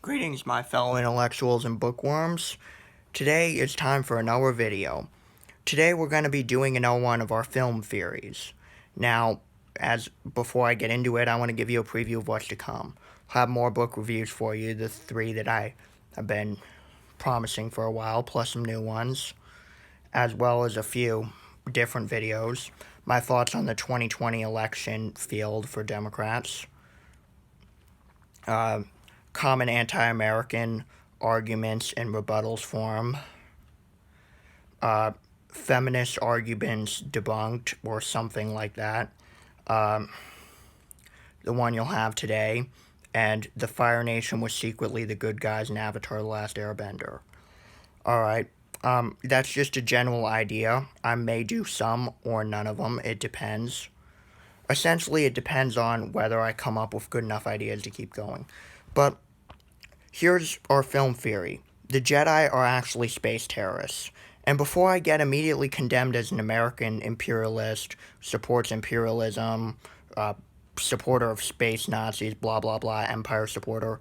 Greetings, my fellow intellectuals and bookworms. Today it's time for another video. Today we're going to be doing another one of our film theories. Now, as before I get into it, I want to give you a preview of what's to come. I'll have more book reviews for you, the three that I have been promising for a while, plus some new ones, as well as a few different videos. My thoughts on the 2020 election field for Democrats. Common anti-American arguments and rebuttals for them. Feminist arguments debunked, or something like that. The one you'll have today. And the Fire Nation was secretly the good guys in Avatar: The Last Airbender. Alright, that's just a general idea. I may do some or none of them. It depends. Essentially, it depends on whether I come up with good enough ideas to keep going. But here's our film theory. The Jedi are actually space terrorists. And before I get immediately condemned as an American imperialist, supports imperialism, supporter of space Nazis, blah blah blah, empire supporter,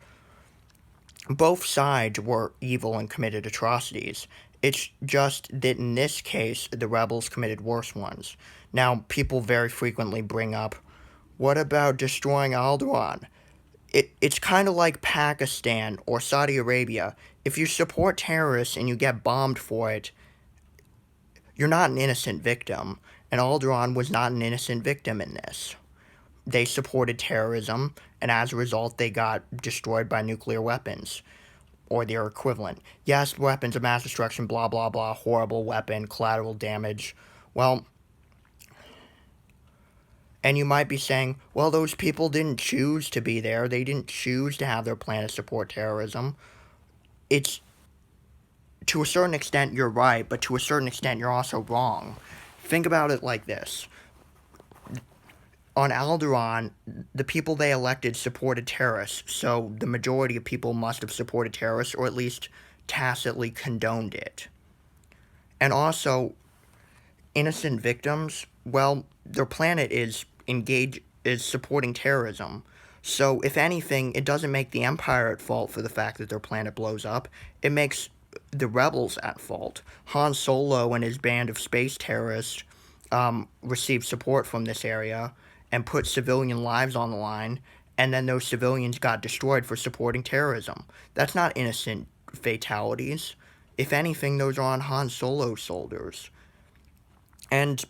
both sides were evil and committed atrocities. It's just that in this case, the rebels committed worse ones. Now, people very frequently bring up, what about destroying Alderaan? It's kind of like Pakistan or Saudi Arabia. If you support terrorists and you get bombed for it, you're not an innocent victim. And Alderaan was not an innocent victim in this. They supported terrorism, and as a result, they got destroyed by nuclear weapons, or their equivalent. Yes, weapons of mass destruction, blah, blah, blah, horrible weapon, collateral damage. Well, and you might be saying, well, those people didn't choose to be there. They didn't choose to have their planet support terrorism. It's, to a certain extent, you're right, but to a certain extent, you're also wrong. Think about it like this. On Alderaan, the people they elected supported terrorists, so the majority of people must have supported terrorists, or at least tacitly condoned it. And also, innocent victims, well, their planet is supporting terrorism. So, if anything, it doesn't make the Empire at fault for the fact that their planet blows up. It makes the rebels at fault. Han Solo and his band of space terrorists received support from this area and put civilian lives on the line, and then those civilians got destroyed for supporting terrorism. That's not innocent fatalities. If anything, those are on Han Solo's shoulders. And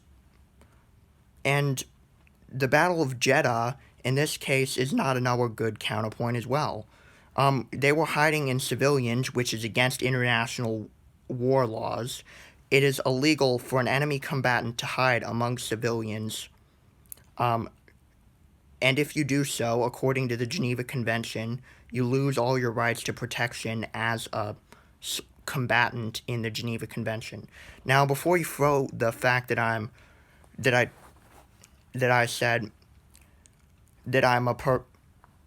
the Battle of Jeddah, in this case, is not another good counterpoint as well. They were hiding in civilians, which is against international war laws. It is illegal for an enemy combatant to hide among civilians. And if you do so, according to the Geneva Convention, you lose all your rights to protection as a combatant in the Geneva Convention. Now, before you throw the fact that I said that I'm a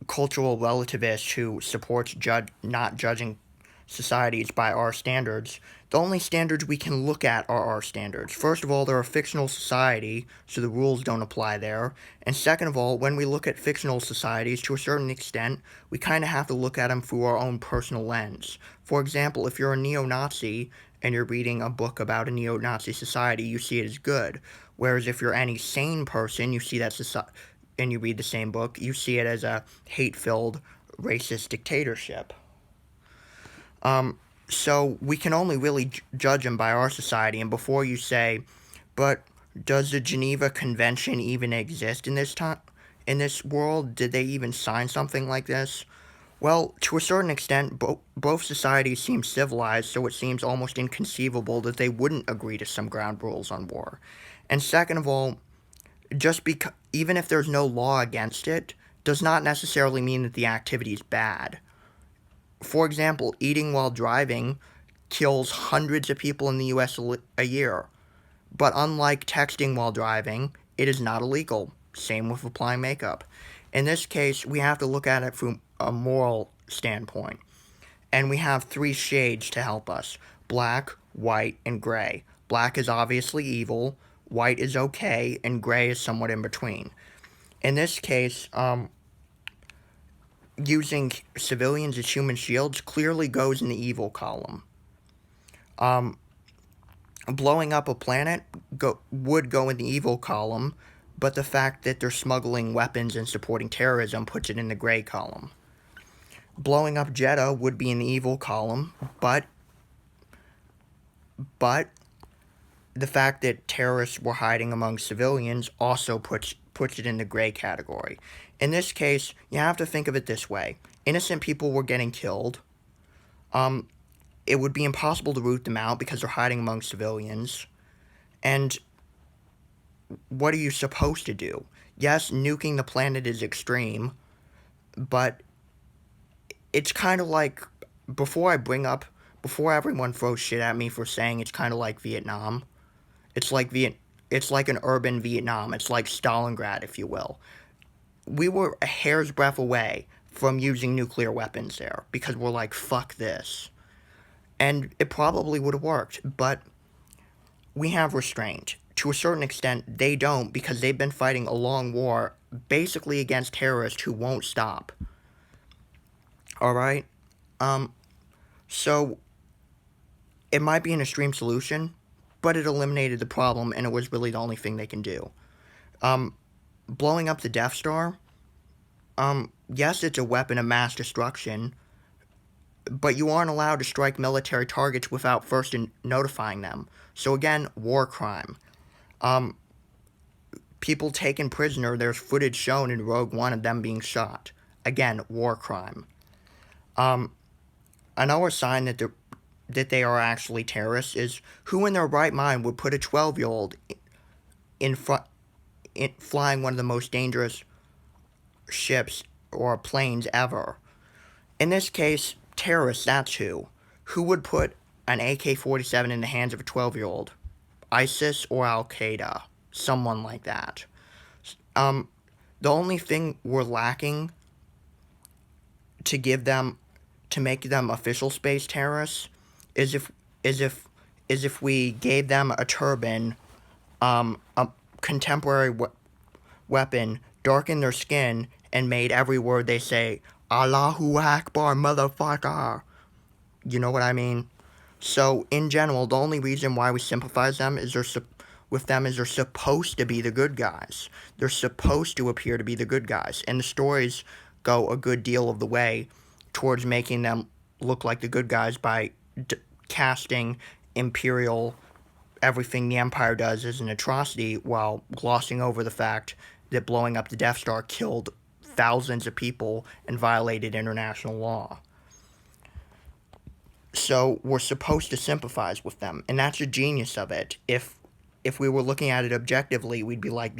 cultural relativist who supports not judging societies by our standards, the only standards we can look at are our standards. First of all, they're a fictional society, so the rules don't apply there. And second of all, when we look at fictional societies, to a certain extent, we kind of have to look at them through our own personal lens. For example, if you're a neo-Nazi and you're reading a book about a neo-Nazi society, you see it as good. Whereas if you're any sane person, you see that society, and you read the same book, you see it as a hate-filled, racist dictatorship. So we can only really judge them by our society. And before you say, but does the Geneva Convention even exist in this time, in this world? Did they even sign something like this? Well, to a certain extent, both societies seem civilized, so it seems almost inconceivable that they wouldn't agree to some ground rules on war. And second of all, even if there's no law against it, does not necessarily mean that the activity is bad. For example, eating while driving kills hundreds of people in the U.S. a year. But unlike texting while driving, it is not illegal. Same with applying makeup. In this case, we have to look at it from a moral standpoint. And we have three shades to help us: black, white, and gray. Black is obviously evil, white is okay, and gray is somewhat in between. In this case, using civilians as human shields clearly goes in the evil column. Blowing up a planet would go in the evil column, but the fact that they're smuggling weapons and supporting terrorism puts it in the gray column. Blowing up Jeddah would be in the evil column, but the fact that terrorists were hiding among civilians also puts it in the gray category. In this case, you have to think of it this way. Innocent people were getting killed. It would be impossible to root them out because they're hiding among civilians. And what are you supposed to do? Yes, nuking the planet is extreme, but it's kind of like, before everyone throws shit at me for saying it's kind of like Vietnam, it's like an urban Vietnam. It's like Stalingrad, if you will. We were a hair's breadth away from using nuclear weapons there because we're like, fuck this. And it probably would have worked, but we have restraint. To a certain extent, they don't, because they've been fighting a long war basically against terrorists who won't stop. Alright? So, it might be an extreme solution, but it eliminated the problem, and it was really the only thing they can do. Blowing up the Death Star, yes, it's a weapon of mass destruction, but you aren't allowed to strike military targets without first notifying them. So again, war crime. People taken prisoner, there's footage shown in Rogue One of them being shot. Again, war crime. Another sign that they are actually terrorists is, who in their right mind would put a 12-year-old in flying one of the most dangerous ships or planes ever? In this case, terrorists, that's who. Who would put an AK-47 in the hands of a 12-year-old? ISIS or Al-Qaeda. Someone like that. The only thing we're lacking to make them official space terrorists is if we gave them a turban, a contemporary weapon, darkened their skin, and made every word they say Allahu Akbar, motherfucker. You know what I mean? So, in general, the only reason why we sympathize with them is they're supposed to be the good guys. They're supposed to appear to be the good guys. And the stories go a good deal of the way towards making them look like the good guys by casting Imperial, everything the Empire does is an atrocity, while glossing over the fact that blowing up the Death Star killed thousands of people and violated international law. So we're supposed to sympathize with them, and that's the genius of it. If we were looking at it objectively, we'd be like,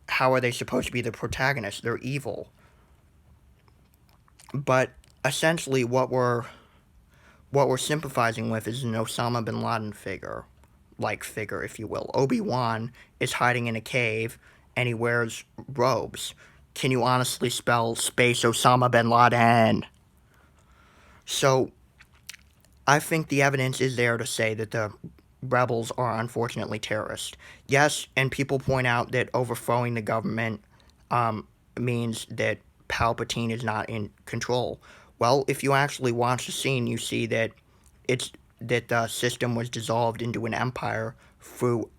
how are they supposed to be the protagonists? They're evil. But essentially what we're sympathizing with is an Osama bin Laden figure, if you will. Obi-Wan is hiding in a cave, and he wears robes. Can you honestly spell space Osama bin Laden? So, I think the evidence is there to say that the rebels are unfortunately terrorists. Yes, and people point out that overthrowing the government means that Palpatine is not in control. Well, if you actually watch the scene, you see that the system was dissolved into an empire through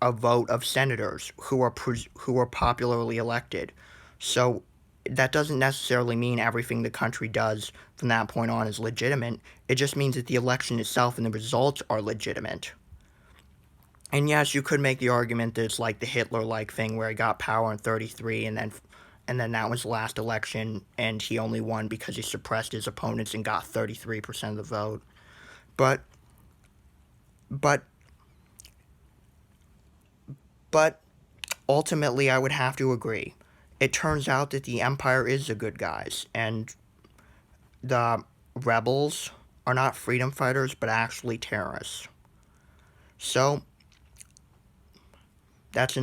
a vote of senators who are popularly elected. So that doesn't necessarily mean everything the country does from that point on is legitimate. It just means that the election itself and the results are legitimate. And yes, you could make the argument that it's like the Hitler-like thing where he got power in 1933 and then that was the last election and he only won because he suppressed his opponents and got 33% of the vote. But ultimately I would have to agree. It turns out that the Empire is the good guys, and the rebels are not freedom fighters, but actually terrorists. So, this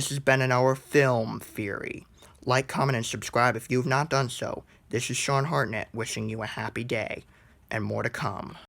has been our film theory. Like, comment, and subscribe if you have not done so. This is Sean Hartnett wishing you a happy day, and more to come.